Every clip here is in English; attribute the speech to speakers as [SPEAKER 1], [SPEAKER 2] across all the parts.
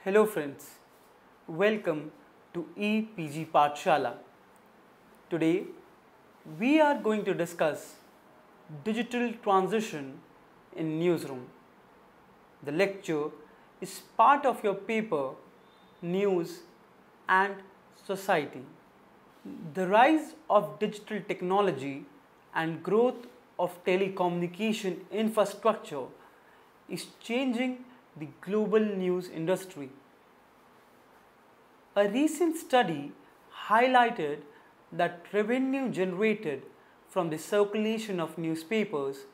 [SPEAKER 1] Hello friends, welcome to EPG Pathshala. Today we are going to discuss digital transition in newsroom. The lecture is part of your paper News and Society. The rise of digital technology and growth of telecommunication infrastructure is changing the global news industry. A recent study highlighted that revenue generated from the circulation of newspapers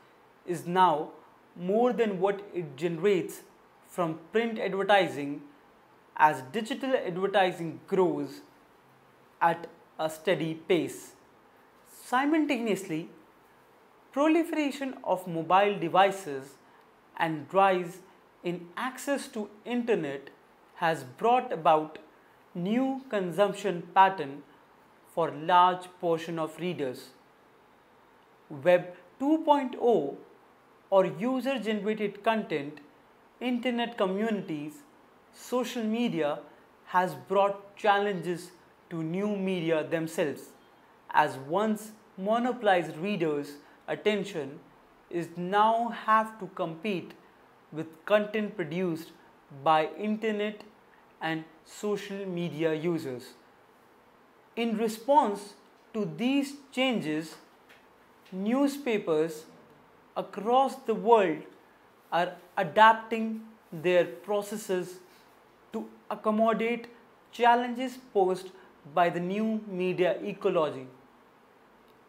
[SPEAKER 1] is now more than what it generates from print advertising as digital advertising grows at a steady pace. Simultaneously, proliferation of mobile devices and rise in access to internet has brought about new consumption pattern for large portion of readers. Web 2.0 or user generated content, internet communities, social media has brought challenges to new media themselves, as once monopolized readers' attention is now have to compete with content produced by internet and social media users. In response to these changes, newspapers across the world are adapting their processes to accommodate challenges posed by the new media ecology.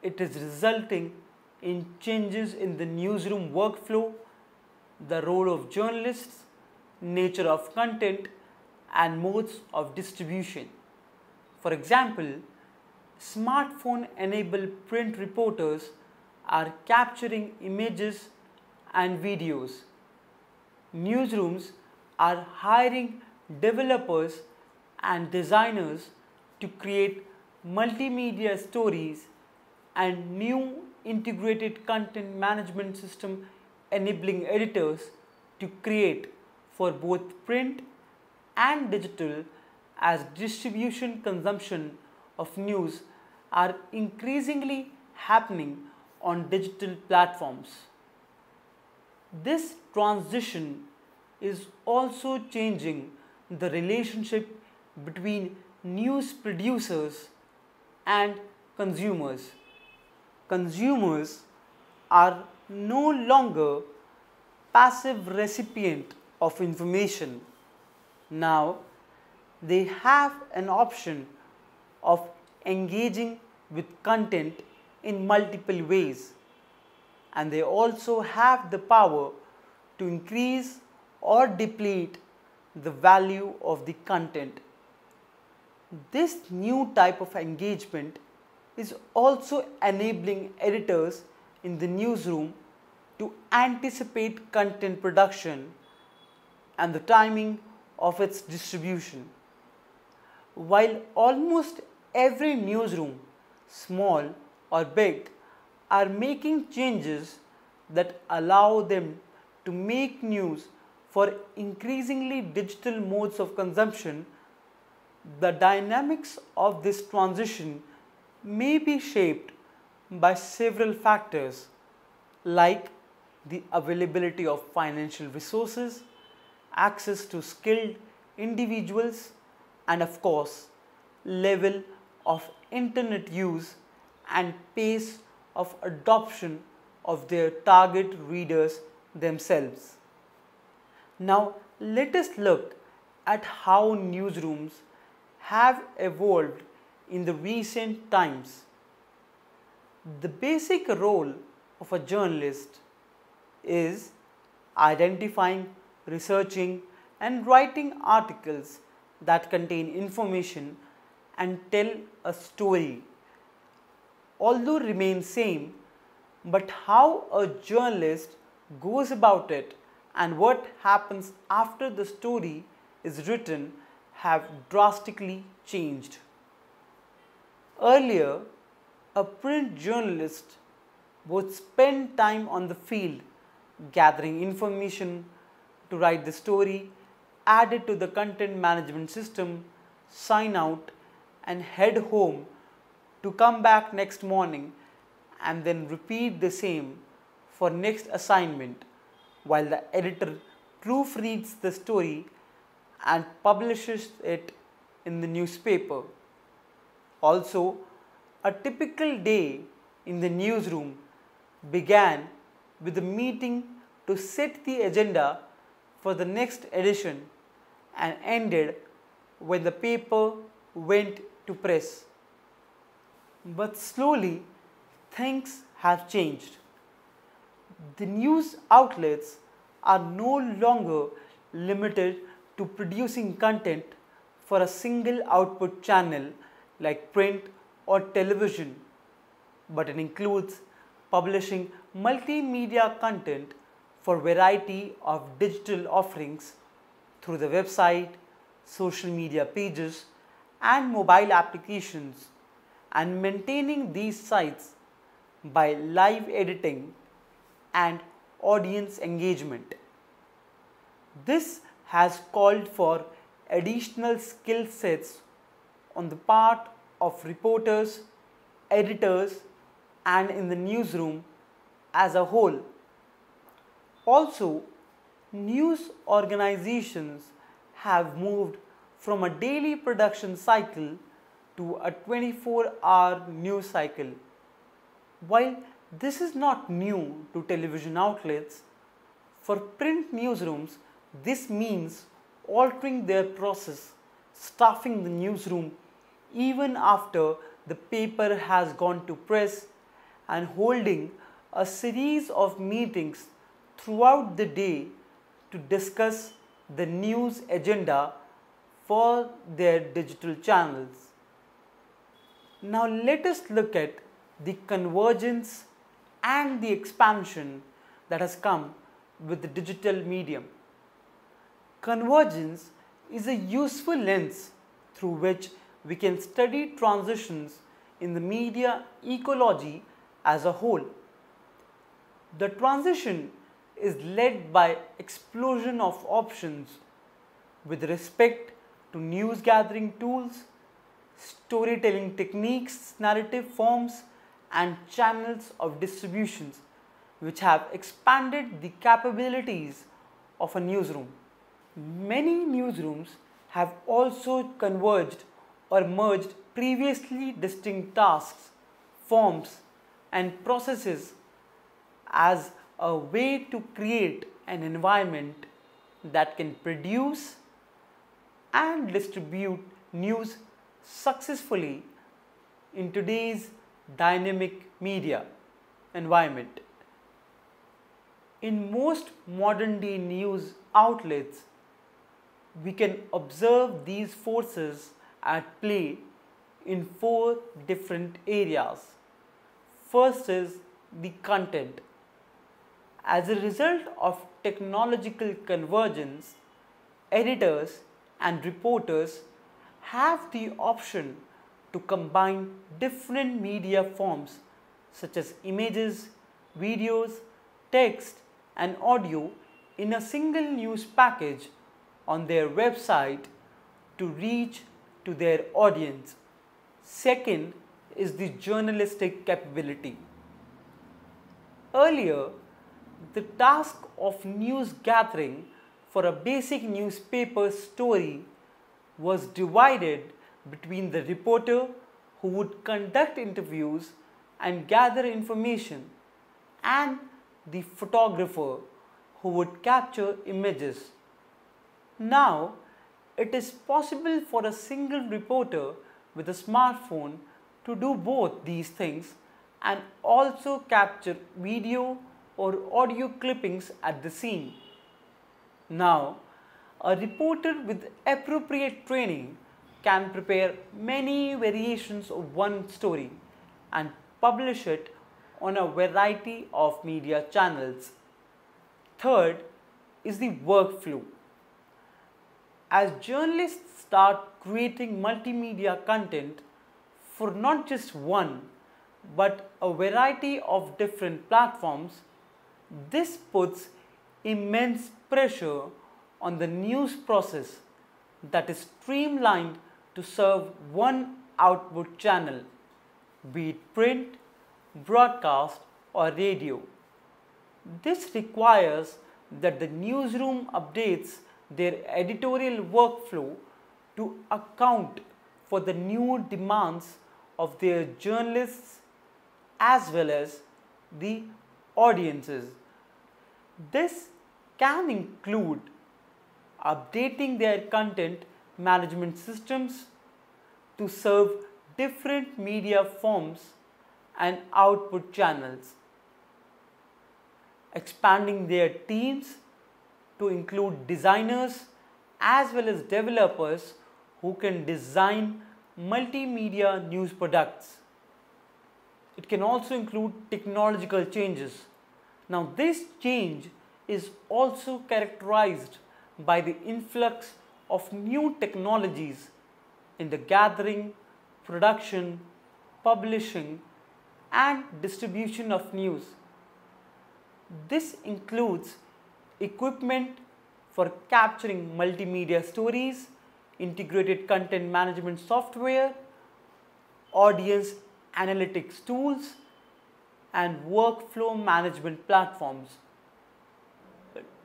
[SPEAKER 1] It is resulting in changes in the newsroom workflow, the role of journalists, nature of content, and modes of distribution. For example, smartphone-enabled print reporters are capturing images and videos. Newsrooms are hiring developers and designers to create multimedia stories, and new integrated content management system enabling editors to create for both print and digital as distribution consumption of news are increasingly happening on digital platforms. This transition is also changing the relationship between news producers and consumers. Consumers are no longer passive recipient of information. Now they have an option of engaging with content in multiple ways, and they also have the power to increase or deplete the value of the content. This new type of engagement is also enabling editors in the newsroom to anticipate content production and the timing of its distribution. While almost every newsroom, small or big, are making changes that allow them to make news for increasingly digital modes of consumption, the dynamics of this transition may be shaped by several factors like the availability of financial resources, access to skilled individuals, and of course, level of internet use and pace of adoption of their target readers themselves. Now, let us look at how newsrooms have evolved in the recent times. The basic role of a journalist is identifying, researching, and writing articles that contain information and tell a story. Although remain same, but how a journalist goes about it and what happens after the story is written have drastically changed. Earlier, a print journalist would spend time on the field gathering information to write the story add it to the content management system, sign out, and head home to come back next morning and then repeat the same for next assignment while the editor proofreads the story and publishes it in the newspaper. Also, a typical day in the newsroom began with a meeting to set the agenda for the next edition and ended when the paper went to press. But slowly, things have changed. The news outlets are no longer limited to producing content for a single output channel like print or television, but it includes publishing multimedia content for variety of digital offerings through the website, social media pages, and mobile applications, and maintaining these sites by live editing and audience engagement. This has called for additional skill sets on the part of reporters, editors, and in the newsroom as a whole. Also, news organizations have moved from a daily production cycle to a 24-hour news cycle. While this is not new to television outlets, for print newsrooms, this means altering their process, staffing the newsroom even after the paper has gone to press, and holding a series of meetings throughout the day to discuss the news agenda for their digital channels. Now let us look at the convergence and the expansion that has come with the digital medium. Convergence is a useful lens through which we can study transitions in the media ecology as a whole. The transition is led by explosion of options with respect to news gathering tools, storytelling techniques, narrative forms, and channels of distributions which have expanded the capabilities of a newsroom. Many newsrooms have also converged or merged previously distinct tasks, forms, and processes as a way to create an environment that can produce and distribute news successfully in today's dynamic media environment. In most modern day news outlets, we can observe these forces at play in 4 different areas. First is the content. As a result of technological convergence, editors and reporters have the option to combine different media forms such as images, videos, text, and audio in a single news package on their website to reach to their audience. Second is the journalistic capability. Earlier, the task of news gathering for a basic newspaper story was divided between the reporter who would conduct interviews and gather information and the photographer who would capture images. Now, it is possible for a single reporter with a smartphone to do both these things and also capture video or audio clippings at the scene. Now, a reporter with appropriate training can prepare many variations of one story and publish it on a variety of media channels. Third is the workflow. As journalists start creating multimedia content for not just one but a variety of different platforms, this puts immense pressure on the news process that is streamlined to serve one output channel, be it print, broadcast, or radio. This requires that the newsroom updates their editorial workflow to account for the new demands of their journalists as well as the audiences. This can include updating their content management systems to serve different media forms and output channels, expanding their teams to include designers as well as developers who can design multimedia news products. It can also include technological changes. Now, this change is also characterized by the influx of new technologies in the gathering, production, publishing, and distribution of news. This includes equipment for capturing multimedia stories, integrated content management software, audience analytics tools, and workflow management platforms.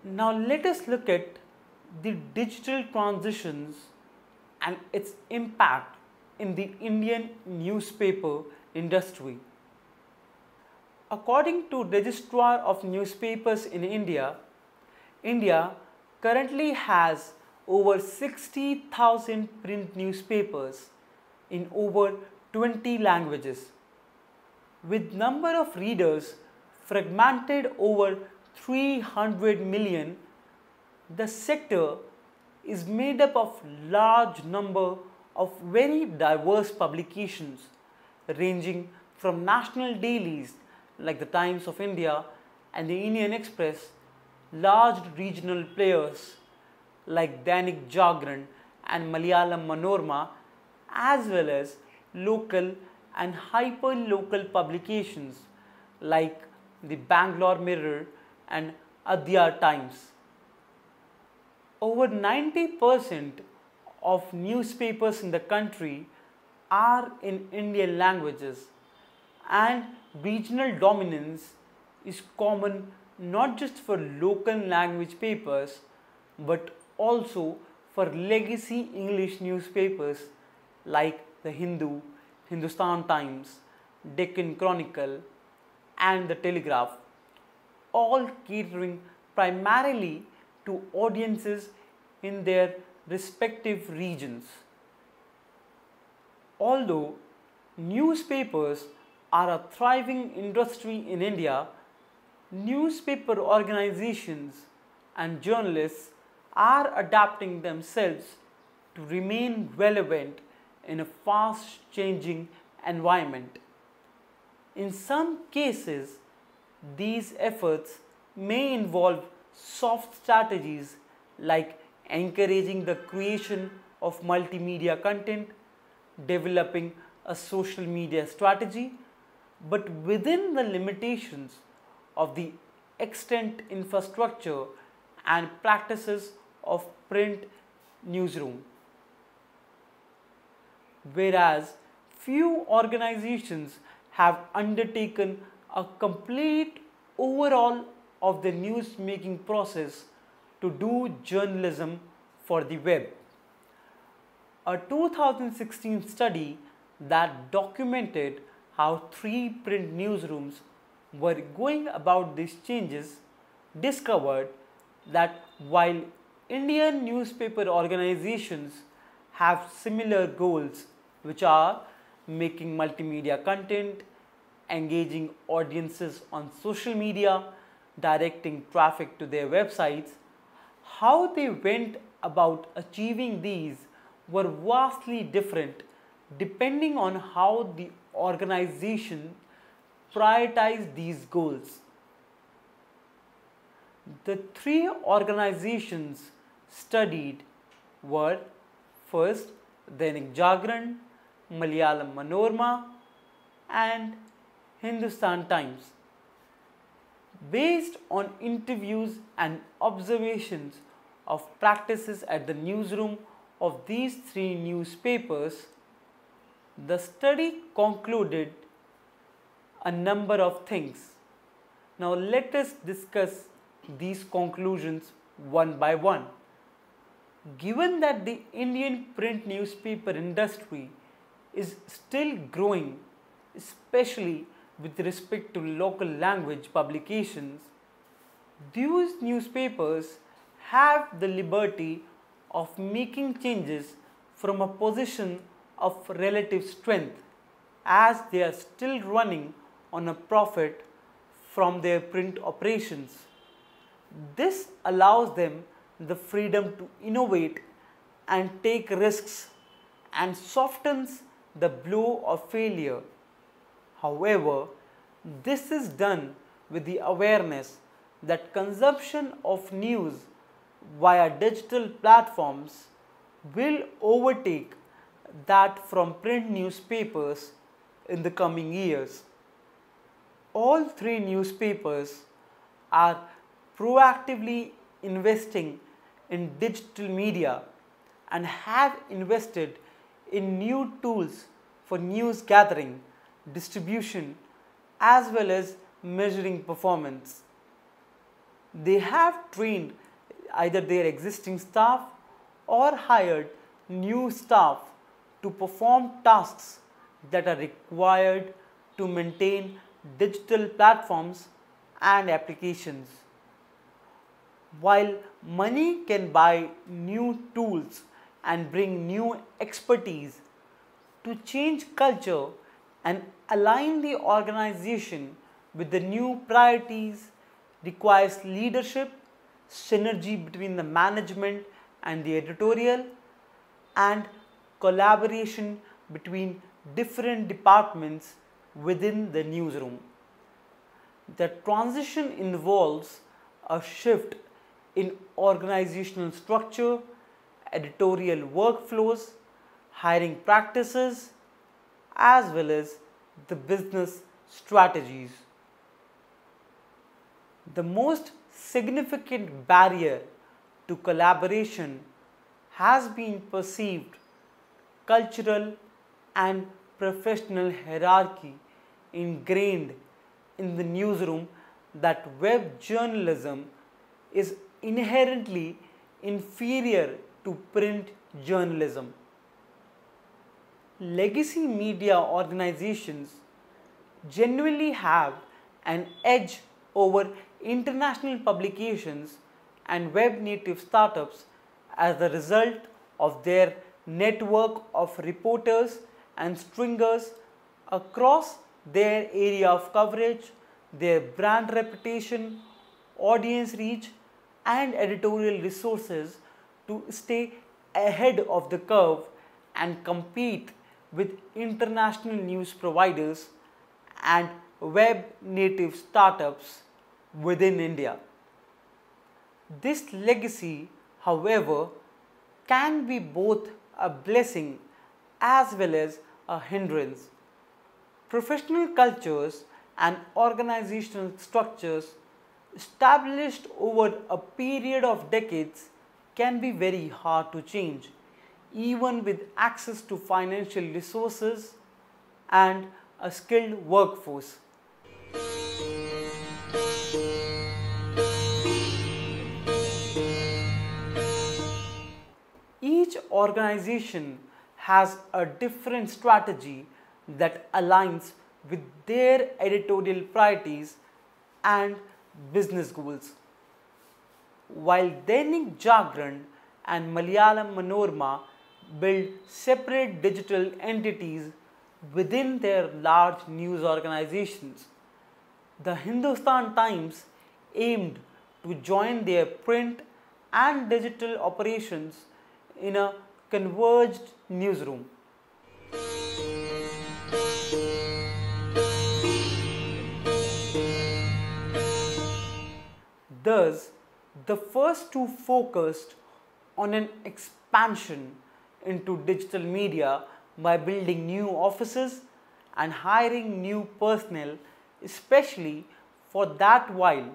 [SPEAKER 1] Now let us look at the digital transitions and its impact in the Indian newspaper industry. According to Registrar of Newspapers in India, India currently has over 60,000 print newspapers in over 20 languages. With number of readers fragmented over 300 million, the sector is made up of large number of very diverse publications ranging from national dailies like the Times of India and the Indian Express, large regional players like Dainik Jagran and Malayalam Manorama, as well as local and hyper-local publications like the Bangalore Mirror and Adya Times. Over 90% of newspapers in the country are in Indian languages, and regional dominance is common not just for local language papers but also for legacy English newspapers like the Hindu, Hindustan Times, Deccan Chronicle, and the Telegraph, all catering primarily to audiences in their respective regions. Although newspapers are a thriving industry in India, newspaper organizations and journalists are adapting themselves to remain relevant in a fast changing environment. In some cases, these efforts may involve soft strategies like encouraging the creation of multimedia content, developing a social media strategy, but within the limitations of the extant infrastructure and practices of print newsroom. Whereas few organizations have undertaken a complete overhaul of the news making process to do journalism for the web. A 2016 study that documented how 3 print newsrooms were going about these changes discovered that while Indian newspaper organizations have similar goals, which are making multimedia content, engaging audiences on social media, directing traffic to their websites, how they went about achieving these were vastly different depending on how the organization prioritized these goals. The 3 organizations studied were first Dainik Jagran, Malayalam Manorama, and Hindustan Times. Based on interviews and observations of practices at the newsroom of these three newspapers, the study concluded a number of things. Now let us discuss these conclusions one by one. Given that the Indian print newspaper industry is still growing, especially with respect to local language publications, these newspapers have the liberty of making changes from a position of relative strength, as they are still running on a profit from their print operations. This allows them the freedom to innovate and take risks and softens the blow of failure. However, this is done with the awareness that consumption of news via digital platforms will overtake that from print newspapers in the coming years. All three newspapers are proactively investing in digital media and have invested in new tools for news gathering, distribution, as well as measuring performance. They have trained either their existing staff or hired new staff to perform tasks that are required to maintain digital platforms and applications. While money can buy new tools and bring new expertise, to change culture and align the organization with the new priorities requires leadership, synergy between the management and the editorial, and collaboration between different departments within the newsroom. The transition involves a shift in organizational structure, editorial workflows, hiring practices, as well as the business strategies. The most significant barrier to collaboration has been perceived cultural and professional hierarchy ingrained in the newsroom that web journalism is inherently inferior to print journalism. Legacy media organizations genuinely have an edge over international publications and web native startups as a result of their network of reporters and stringers across their area of coverage, their brand reputation, audience reach, and editorial resources to stay ahead of the curve and compete with international news providers and web native startups within India. This legacy, however, can be both a blessing as well as a hindrance. Professional cultures and organizational structures established over a period of decades can be very hard to change, even with access to financial resources and a skilled workforce. Each organization has a different strategy that aligns with their editorial priorities and business goals. While Dainik Jagran and Malayalam Manorama build separate digital entities within their large news organizations, the Hindustan Times aimed to join their print and digital operations in a converged newsroom. Thus, the first two focused on an expansion into digital media by building new offices and hiring new personnel, especially for that, while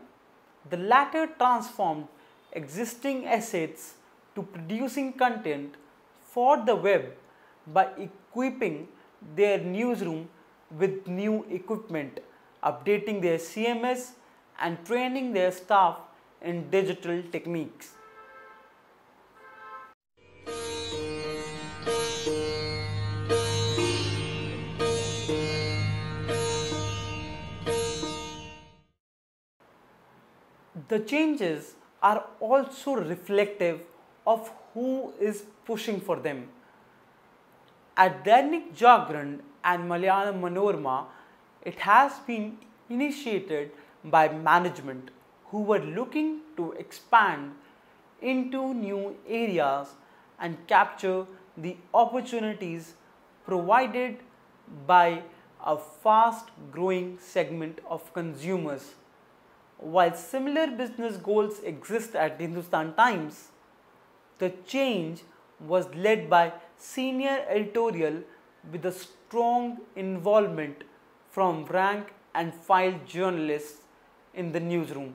[SPEAKER 1] the latter transformed existing assets to producing content for the web by equipping their newsroom with new equipment, updating their CMS, and training their staff in digital techniques. The changes are also reflective of who is pushing for them. At Dainik Jagran and Malayalam Manorama, it has been initiated by management who were looking to expand into new areas and capture the opportunities provided by a fast growing segment of consumers. While similar business goals exist at Hindustan Times, the change was led by senior editorial with a strong involvement from rank and file journalists in the newsroom.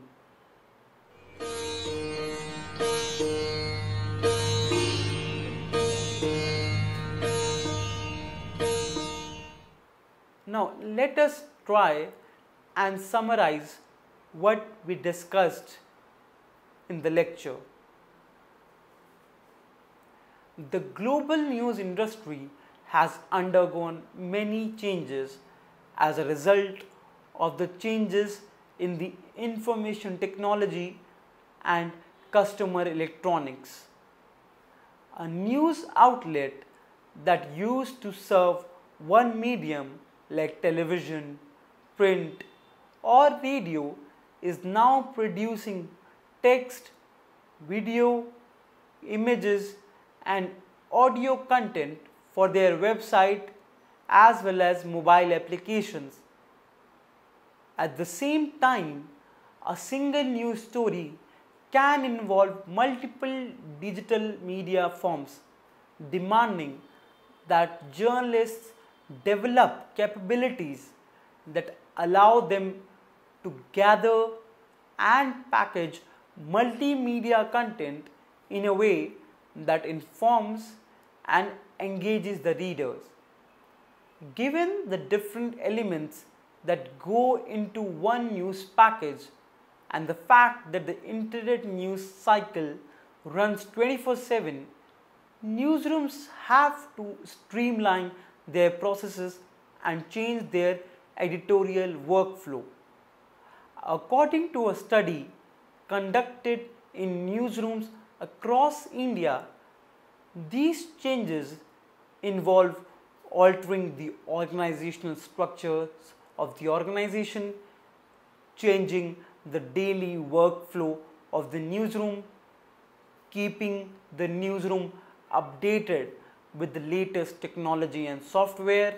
[SPEAKER 1] Now let us try and summarize what we discussed in the lecture. The global news industry has undergone many changes as a result of the changes in the information technology and consumer electronics. A news outlet that used to serve one medium like television, print, or radio is now producing text, video, images, and audio content for their website as well as mobile applications. At the same time, a single news story can involve multiple digital media forms, demanding that journalists develop capabilities that allow them to gather and package multimedia content in a way that informs and engages the readers. Given the different elements that go into one news package and the fact that the internet news cycle runs 24/7, newsrooms have to streamline their processes and change their editorial workflow. According to a study conducted in newsrooms across India, these changes involve altering the organizational structures of the organization, changing the daily workflow of the newsroom, keeping the newsroom updated with the latest technology and software.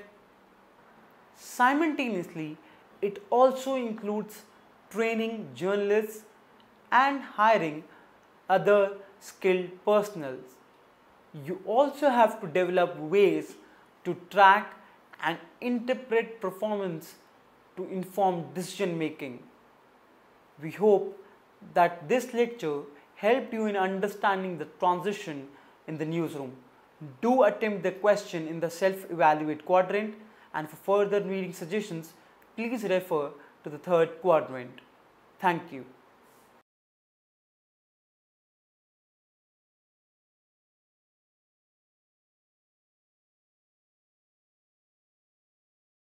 [SPEAKER 1] Simultaneously, it also includes training journalists and hiring other skilled personnel. You also have to develop ways to track and interpret performance to inform decision making. We hope that this lecture helped you in understanding the transition in the newsroom. Do attempt the question in the self-evaluate quadrant, and for further reading suggestions, please refer to the third quadrant. Thank you.